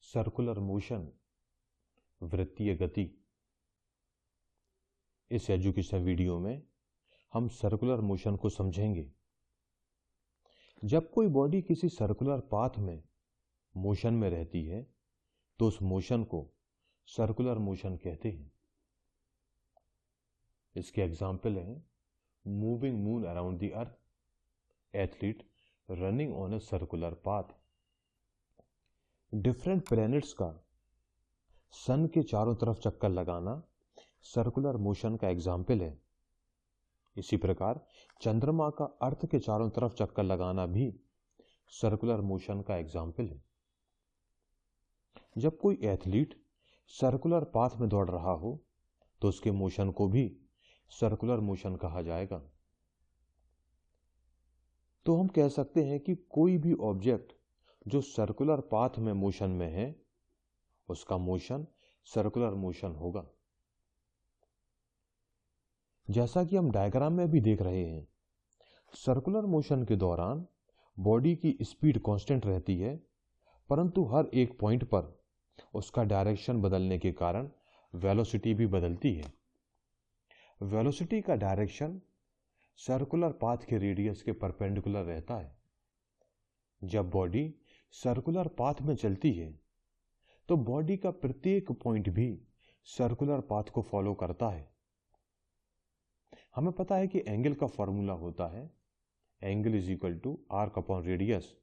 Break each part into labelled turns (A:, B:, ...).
A: Circular motion, वृत्तीय गति। इस एजुकेशन वीडियो में हम सर्कुलर मोशन को समझेंगे। जब कोई बॉडी किसी सर्कुलर पाथ में मोशन में रहती है तो उस मोशन को सर्कुलर मोशन कहते हैं। इसके एग्जाम्पल हैं moving moon around the earth, athlete running on a circular path. Different planets का सन के चारों तरफ चक्कर लगाना सर्कुलर मोशन का एग्जाम्पल है। इसी प्रकार चंद्रमा का अर्थ के चारों तरफ चक्कर लगाना भी सर्कुलर मोशन का एग्जाम्पल है। जब कोई एथलीट सर्कुलर पाथ में दौड़ रहा हो तो उसके मोशन को भी सर्कुलर मोशन कहा जाएगा। तो हम कह सकते हैं कि कोई भी ऑब्जेक्ट जो सर्कुलर पाथ में मोशन में है उसका मोशन सर्कुलर मोशन होगा। जैसा कि हम डायग्राम में भी देख रहे हैं, सर्कुलर मोशन के दौरान बॉडी की स्पीड कांस्टेंट रहती है, परंतु हर एक पॉइंट पर उसका डायरेक्शन बदलने के कारण वेलोसिटी भी बदलती है। वेलोसिटी का डायरेक्शन सर्कुलर पाथ के रेडियस के परपेंडिकुलर रहता है। जब बॉडी सर्कुलर पाथ में चलती है तो बॉडी का प्रत्येक पॉइंट भी सर्कुलर पाथ को फॉलो करता है। हमें पता है कि एंगल का फॉर्मूला होता है angle is equal to arc upon radius.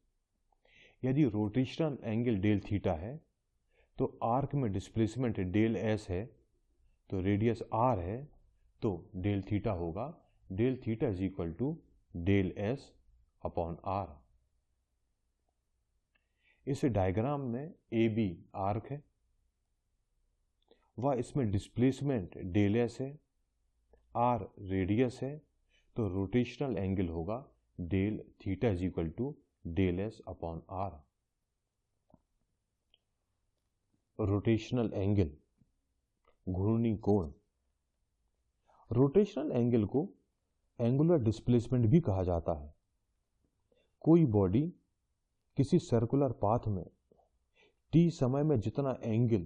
A: यदि रोटेशनल एंगल डेल थीटा है तो आर्क में डिस्प्लेसमेंट डेल एस है, तो रेडियस आर है, तो डेल थीटा होगा del theta is equal to del S upon R. इस डायग्राम में ए बी आर्क है, वह इसमें डिस्प्लेसमेंट डेल एस है, आर रेडियस है, तो रोटेशनल एंगल होगा del theta is equal to del S upon R. Rotational angle, घूर्णी कोण। रोटेशनल एंगल को एंगुलर डिस्प्लेसमेंट भी कहा जाता है। कोई बॉडी किसी सर्कुलर पाथ में टी समय में जितना एंगल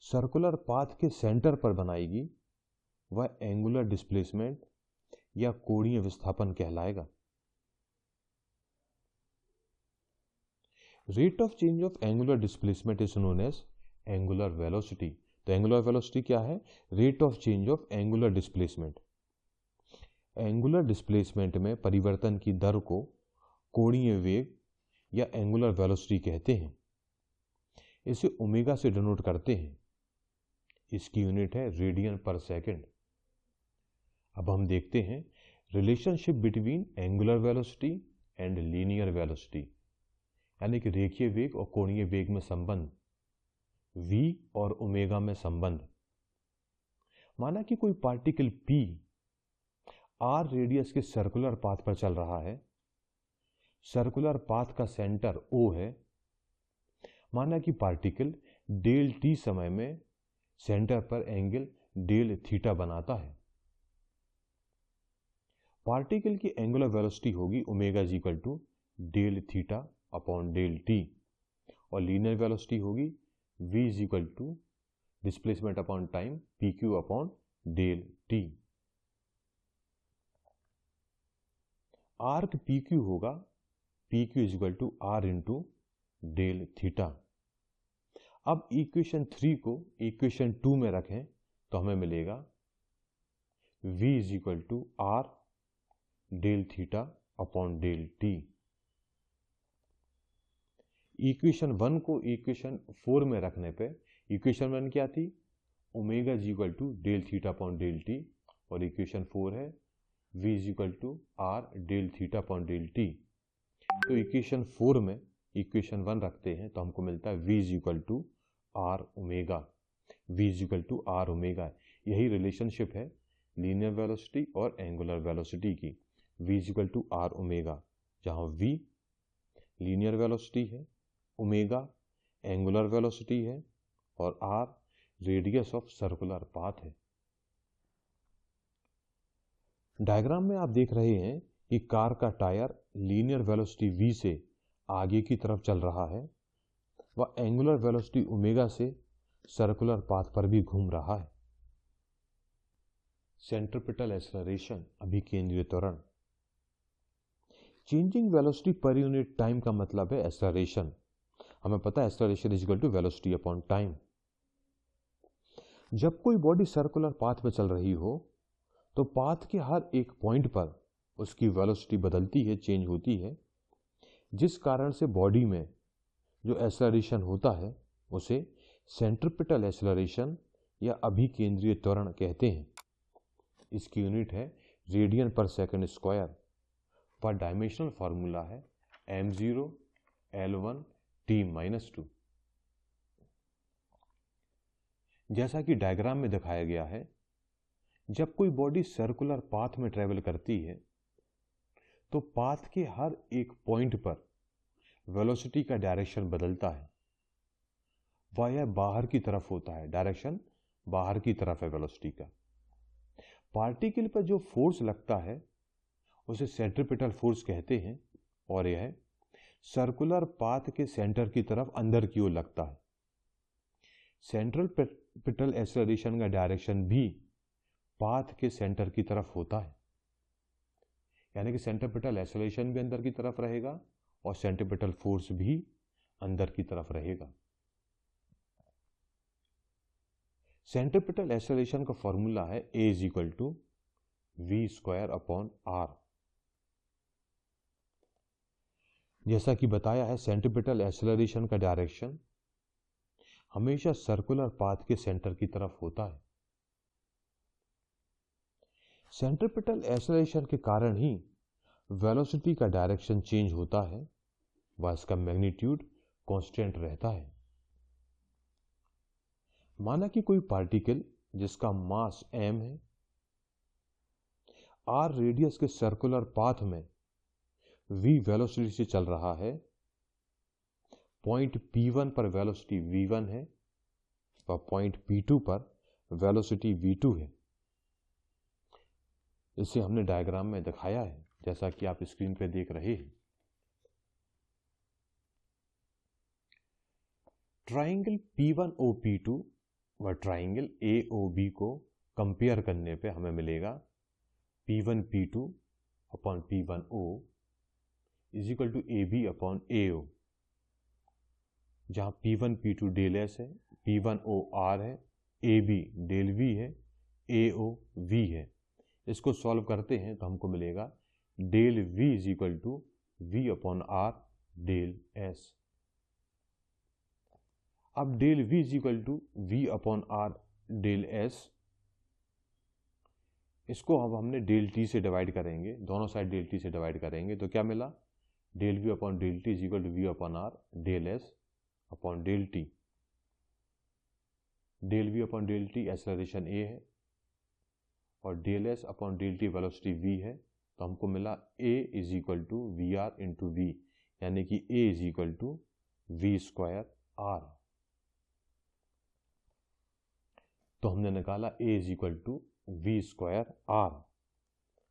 A: सर्कुलर पाथ के सेंटर पर बनाएगी वह एंगुलर डिस्प्लेसमेंट या कोणीय विस्थापन कहलाएगा। Rate of change of angular displacement is known as angular velocity. तो एंगुलर वेलोसिटी क्या है? Rate of change of angular displacement. Angular displacement में परिवर्तन की दर को कोणीय वेग या एंगुलर वेलोसिटी कहते हैं। इसे ओमेगा से डिनोट करते हैं। इसकी यूनिट है रेडियन पर सेकेंड। अब हम देखते हैं relationship between angular velocity and linear velocity, यानी कि रेखीय वेग और कोणीय वेग में संबंध, v और ओमेगा में संबंध। माना कि कोई पार्टिकल p r रेडियस के सर्कुलर पाथ पर चल रहा है। सर्कुलर पाथ का सेंटर O है। माना कि पार्टिकल डेल t समय में सेंटर पर एंगल डेल थीटा बनाता है। पार्टिकल की एंगुलर वेलोसिटी होगी omega is equal to del theta upon del T, और लीनियर वेलोसिटी होगी v is equal to displacement upon time P Q upon del T. Arc P Q होगा P Q is equal to R into del theta. अब equation 3 को equation 2 में रखें तो हमें मिलेगा v is equal to R del theta upon del T. Equation 1 को equation 4 में रखने पे इक्वेशन 1 क्या थी? Omega is equal to del theta upon del T, और इक्वेशन 4 है v is equal to R del theta upon del T. तो equation 4 में इक्वेशन 1 रखते हैं तो हमको मिलता है v is equal to R omega. v is equal to R omega, यही रिलेशनशिप है लीनियर वेलोसिटी और एंगुलर वेलोसिटी की। v is equal to R omega, जहां v लीनियर वेलोसिटी है, ओमेगा एंगुलर वेलोसिटी है और r radius of circular path है। Diagram में आप देख रहे हैं कि कार का टायर लीनियर वेलोसिटी v से आगे की तरफ चल रहा है, वह एंगुलर वेलोसिटी ओमेगा से सर्कुलर पाथ पर भी घूम रहा है। सेंट्रिपिटल एक्सेलरेशन, अभिकेंद्रीय त्वरण। Changing velocity per unit time का मतलब है एक्सेलरेशन। हमें पता है acceleration is equal to velocity upon time. जब कोई बॉडी सर्कुलर पाथ पे चल रही हो तो पाथ के हर एक पॉइंट पर उसकी वेलोसिटी बदलती है, चेंज होती है, जिस कारण से बॉडी में जो एक्सेलरेशन होता है उसे सेंट्रिपिटल एक्सेलरेशन या अभिकेंद्रीय त्वरण कहते हैं। इसकी यूनिट है रेडियन पर सेकंड स्क्वायर। वह डायमेंशनल फार्मूला है m0 L1 T-2। जैसा कि डायग्राम में दिखाया गया है, जब कोई बॉडी सर्कुलर पाथ में ट्रेवल करती है तो पाथ के हर एक पॉइंट पर वेलोसिटी का डायरेक्शन बदलता है। वह यह बाहर की तरफ होता है, डायरेक्शन बाहर की तरफ है वेलोसिटी का। पार्टिकल पर जो फोर्स लगता है उसे सेंट्रिपिटल फोर्स कहते हैं और यह सर्कुलर पाथ के सेंटर की तरफ अंदर की ओर लगता है। सेंट्रिपिटल एक्सेलरेशन का डायरेक्शन भी पाथ के सेंटर की तरफ होता है, यानी कि सेंट्रिपिटल एक्सेलरेशन भी अंदर की तरफ रहेगा और सेंट्रिपिटल फोर्स भी अंदर की तरफ रहेगा। सेंट्रिपिटल एक्सेलरेशन का फॉर्मूला है A is equal to V square upon R। जैसा कि बताया है, सेंट्रिपिटल एक्सेलरेशन का डायरेक्शन हमेशा सर्कुलर पाथ के सेंटर की तरफ होता है। सेंट्रिपिटल एक्सेलरेशन के कारण ही वेलोसिटी का डायरेक्शन चेंज होता है, व इसका मैग्नीट्यूड कांस्टेंट रहता है। माना कि कोई पार्टिकल जिसका मास m है, r रेडियस के सर्कुलर पाथ में v वेलोसिटी से चल रहा है। पॉइंट P1 पर वेलोसिटी v1 है और पॉइंट P2 पर वेलोसिटी v2 है। इसे हमने डायग्राम में दिखाया है, जैसा कि आप स्क्रीन पे देख रहे हैं। ट्राइंगल P1OP2 व ट्राइंगल AOB को कंपेयर करने पे हमें मिलेगा P1P2 upon P1O is equal to AB upon AO, जहां P1P2 डेल S है, P1O R है, AB डेल V है, AO V है। इसको सॉल्व करते हैं तो हमको मिलेगा del V is equal to V upon R del S। अब del V is equal to V upon R del S, इसको अब हमने डेल T से डिवाइड करेंगे, दोनों साइड डेल T से डिवाइड करेंगे तो क्या मिला, del V upon del T is equal to V upon R del S upon del T। Del V upon del T acceleration A है और del S upon del T velocity V है, तो हमको मिला A is equal to VR into V, यानी कि A is equal to V square R। तो हमने निकाला A is equal to V square R।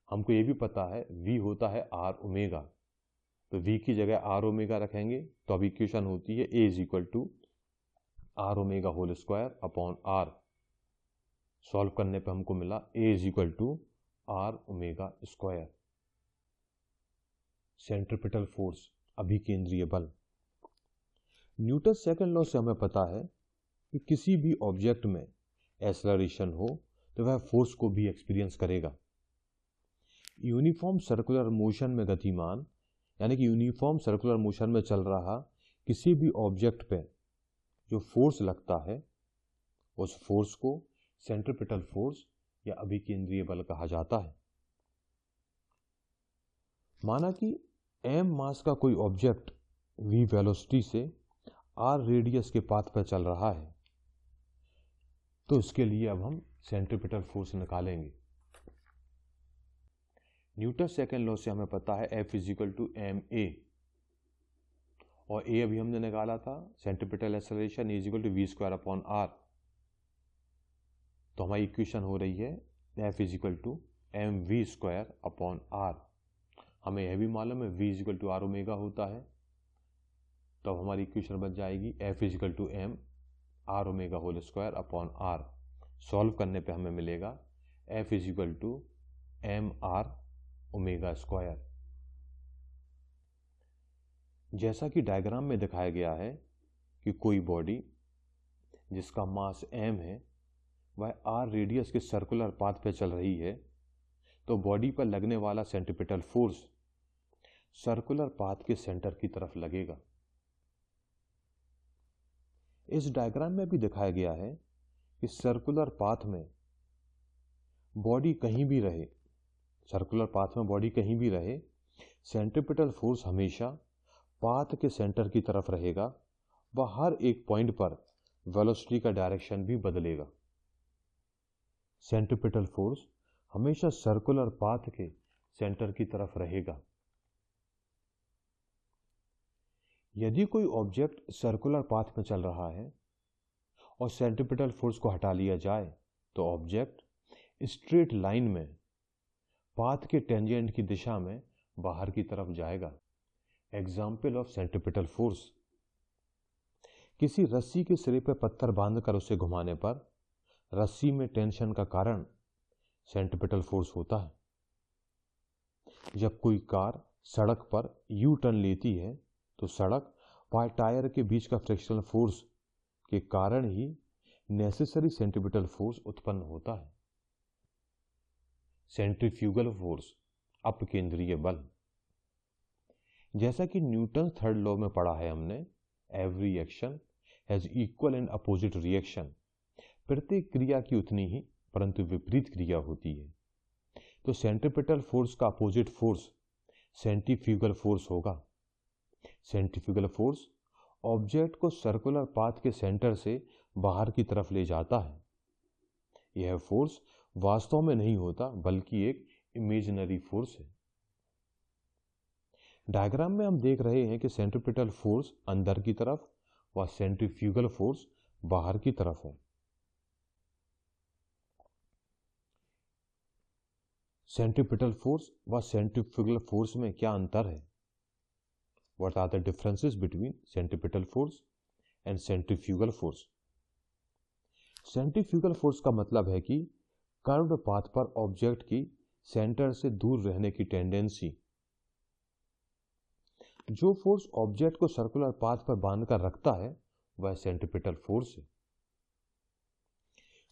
A: हमको ये भी पता है V होता है R ओमेगा, तो V की जगह R ओमेगा रखेंगे तो अब इक्वेशन होती है A is equal to R omega whole square upon R। Solve करने पे हमको मिला A is equal to R omega square. Centripetal force, अभिकेंद्रीय बल। न्यूटन सेकंड लॉ से हमें पता है कि किसी भी ऑब्जेक्ट में एक्सेलरेशन हो तो वह फोर्स को भी एक्सपीरियंस करेगा। यूनिफॉर्म सर्कुलर मोशन में गतिमान, यानी कि यूनिफॉर्म सर्कुलर मोशन में चल रहा किसी भी ऑब्जेक्ट पे जो फोर्स लगता है उस फोर्स को सेंट्रिपिटल फोर्स या अभिकेंद्रीय बल कहा जाता है। माना कि m मास का कोई ऑब्जेक्ट v वेलोसिटी से r रेडियस के पाथ पर चल रहा है, तो इसके लिए अब हम सेंट्रिपिटल फोर्स निकालेंगे। न्यूटन सेकंड लॉ से हमें पता है F is equal to ma, और A अभी हमने निकाला था centripetal acceleration is equal to V square upon R। तो हमारी इक्वेशन हो रही है F is equal to mv square upon R। हमें यह भी मालूम है V is equal to R omega होता है, तो अब हमारी इक्वेशन बन जाएगी F is equal to M R omega whole square upon R. Solve करने पे हमें मिलेगा F is equal to M R omega square. जैसा कि डायग्राम में दिखाया गया है कि कोई बॉडी जिसका मास m है वह r रेडियस के सर्कुलर पाथ पे चल रही है, तो बॉडी पर लगने वाला सेंट्रीपिटल फोर्स सर्कुलर पाथ के सेंटर की तरफ लगेगा। इस डायग्राम में भी दिखाया गया है कि सर्कुलर पाथ में बॉडी कहीं भी रहे, सर्कुलर पाथ में बॉडी कहीं भी रहे, सेंट्रीपिटल फोर्स हमेशा पाथ के सेंटर की तरफ रहेगा व हर एक पॉइंट पर वेलोसिटी का डायरेक्शन भी बदलेगा। सेंट्रीपिटल फोर्स हमेशा सर्कुलर पाथ के सेंटर की तरफ रहेगा। यदि कोई ऑब्जेक्ट सर्कुलर पाथ में चल रहा है और सेंट्रीपिटल फोर्स को हटा लिया जाए तो ऑब्जेक्ट स्ट्रेट लाइन में पाथ के टेंजेंट की दिशा में बाहर की तरफ जाएगा। एग्जाम्पल ऑफ सेंट्रीपिटल फोर्स, किसी रस्सी के सिरे पर पत्थर बांधकर उसे घुमाने पर रस्सी में टेंशन का कारण सेंट्रीपिटल फोर्स होता है। जब कोई कार सड़क पर यू टर्न लेती है तो सड़क व टायर के बीच का फ्रिक्शनल फोर्स के कारण ही नेसेसरी सेंट्रीपिटल फोर्स उत्पन्न होता है। सेंट्रीफ्यूगल फोर्स, अपकेंद्रीय बल। जैसा कि न्यूटन थर्ड लॉ में पढ़ा है हमने, every action has equal and opposite reaction. प्रत्येक क्रिया की उतनी ही परंतु विपरीत क्रिया होती है। तो सेंट्रीपिटल फोर्स का अपोजिट फोर्स सेंट्रीफ्यूगल फोर्स होगा। सेंट्रीफ्यूगल फोर्स ऑब्जेक्ट को सर्कुलर पाथ के सेंटर से बाहर की तरफ ले जाता है। यह फोर्स वास्तव में नहीं होता बल्कि एक इमेजिनरी फोर्स है। डायग्राम में हम देख रहे हैं कि सेंट्रीपिटल फोर्स अंदर की तरफ व सेंट्रीफ्यूगल फोर्स बाहर की तरफ है। सेंट्रीपिटल फोर्स व सेंट्रीफ्यूगल फोर्स में क्या अंतर है? What are the differences between centripetal force and centrifugal force? Centrifugal force का मतलब है कि कर्व्ड पाथ पर ऑब्जेक्ट की सेंटर से दूर रहने की टेंडेंसी। जो फोर्स ऑब्जेक्ट को सर्कुलर पाथ पर बांधकर रखता है वह सेंट्रीपिटल फोर्स है।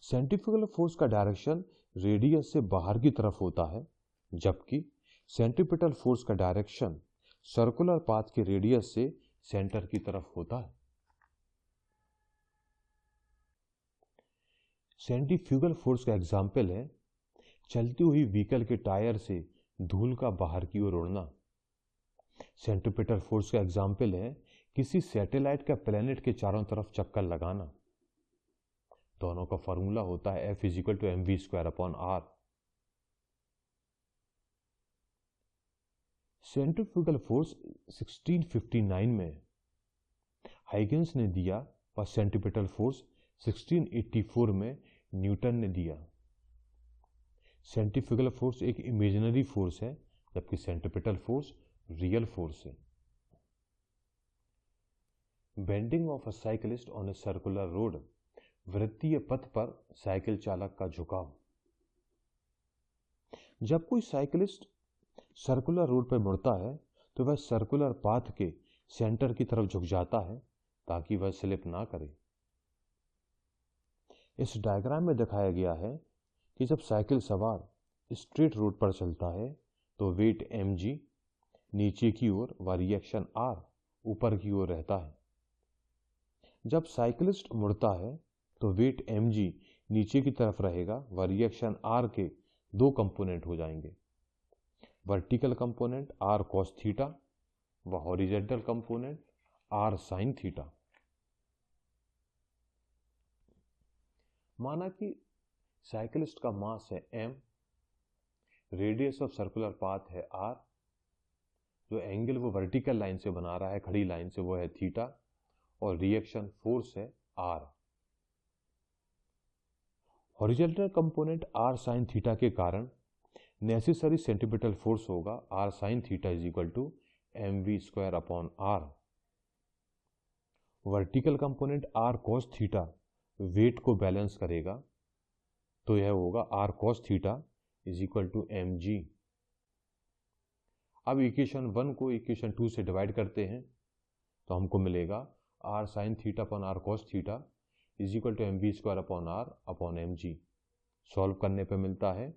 A: सेंट्रीफ्यूगल फोर्स का डायरेक्शन रेडियस से बाहर की तरफ होता है, जबकि सेंट्रीपिटल फोर्स का डायरेक्शन सर्कुलर पाथ के रेडियस से सेंटर की तरफ होता है। सेंट्रीफ्यूगल फोर्स का एग्जाम्पल है चलती हुई व्हीकल के टायर से धूल का बाहर की ओर उड़ना। सेंट्रीपिटल फोर्स का एग्जाम्पल है किसी सैटेलाइट का प्लेनेट के चारों तरफ चक्कर लगाना। दोनों का फॉर्मूला होता है F is equal to mv square upon r। Centrifugal force 1659 में हाइगेंस ने दिया और सेंट्रीपिटल फोर्स 1684 में न्यूटन ने दिया। सेंट्रीफ्यूगल फोर्स एक इमेजिनरी फोर्स है जबकि सेंट्रीपिटल फोर्स रियल फोर्स है। Bending of a cyclist on a circular road, वृत्तीय पथ पर साइकिल चालक का झुकाव। जब कोई साइकिलिस्ट सर्कुलर रोड पर मुड़ता है तो वह सर्कुलर पाथ के सेंटर की तरफ झुक जाता है ताकि वह स्लिप ना करे। इस डायग्राम में दिखाया गया है कि जब साइकिल सवार स्ट्रेट रोड पर चलता है तो वेट mg नीचे की ओर व रिएक्शन r ऊपर की ओर रहता है। जब साइकिलिस्ट मुड़ता है तो वेट mg नीचे की तरफ रहेगा व रिएक्शन r के दो कंपोनेंट हो जाएंगे, vertical component r cos theta व horizontal component r sin theta. माना कि साइकिलिस्ट का मास है m, radius of circular path है r, जो एंगल वो वर्टिकल लाइन से बना रहा है, खड़ी लाइन से, वो है थीटा, और रिएक्शन फोर्स है r। Horizontal component r sin theta के कारण नेसेसरी सेंट्रीपिटल फोर्स होगा r sin theta is equal to mv square upon r। Vertical component r cos theta weight को बैलेंस करेगा, तो यह होगा r cos theta is equal to mg। अब equation 1 को इक्वेशन 2 से डिवाइड करते हैं तो हमको मिलेगा r sin theta upon r cos theta is equal to mv square upon r upon mg। Solve करने पे मिलता है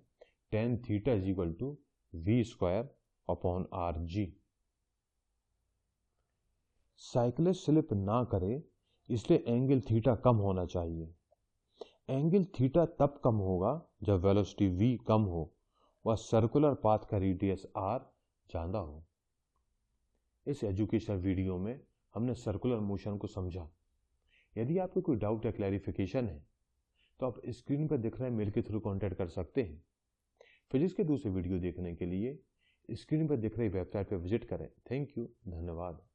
A: tan theta is equal to v square upon rg। Cyclist slip ना करे इसलिए एंगल थीटा कम होना चाहिए। एंगल थीटा तब कम होगा जब वेलोसिटी v कम हो व सर्कुलर पाथ का रेडियस r ज़्यादा हो। इस एजुकेशन वीडियो में हमने सर्कुलर मोशन को समझा। यदि आपको कोई डाउट या क्लैरिफिकेशन है तो आप स्क्रीन पर दिख रहे मेल के थ्रू कांटेक्ट कर सकते हैं। फिजिक्स के दूसरे वीडियो देखने के लिए स्क्रीन पर दिख रही वेबसाइट पर विजिट करें। थैंक यू, धन्यवाद।